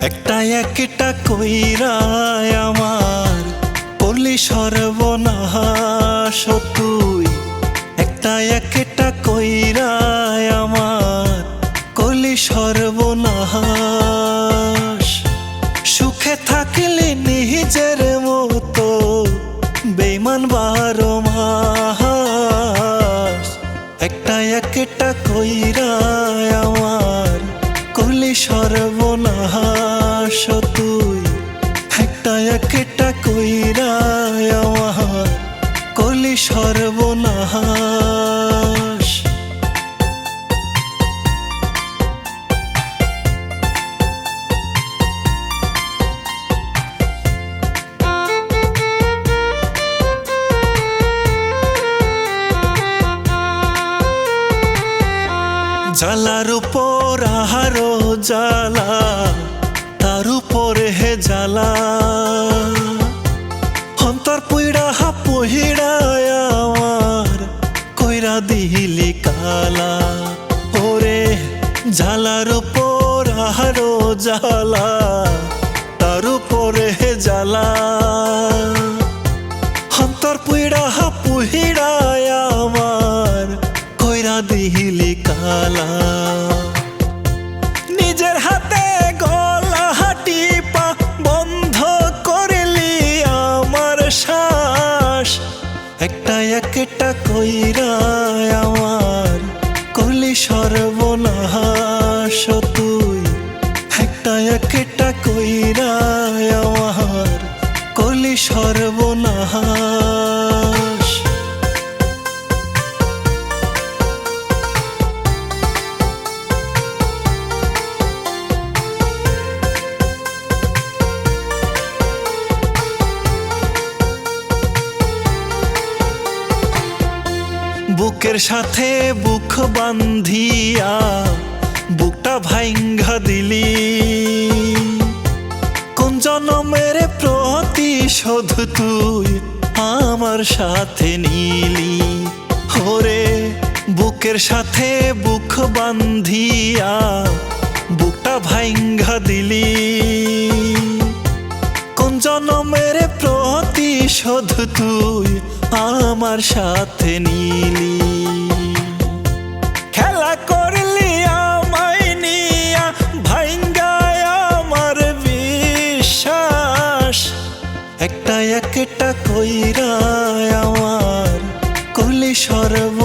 একটা একটা কইরা আমার করলি সর্বনাশ তুই। একটা একটা কইরা আমার করলি সর্বনাশ। সুখে থাকলে নিজের মতো বেঈমান 12 মাস। একটা একটা কইরা আমার করলি সর্বনাশ তুই। একটা একটা কইরা আমার করলি সর্বনাশ। জ্বালার উপর আহারো জ্বালা, তার উপরে হে জ্বালা। অন্তর পুইড়া পহিড়ায় আমার কইরা দিলি কালা। ওরে জ্বালার উপর আহারো জ্বালা, তার উপরে হে জ্বালা। অন্তর পুইড়া পহিড়ায় আমার কইরা দিলি কালা। নিজের হাতে গলা টিপা বন্ধ করলি আমার শ্বাস। একটা একটা কইরা আমার করলি সর্বনাশ তুই। একটা একটা কইরা আমার করলি সর্বনাশ। বুকের সাথে বুক বান্ধিয়া বুকটা ভাইঙ্গা দিলি। কোন জনমের প্রতিশোধ তুই আমার সাথে নিলি। ওরে বুকের সাথে বুক বান্ধিয়া বুকটা ভাইঙ্গা দিলি। কোন জনমের প্রতিশোধ তুই আমার সাথে নিলি। খেলা করলি আমায় নিয়া ভাইঙ্গায় আমার বিশ্বাস। একটা একটা কইরা আমার করলি সর্ব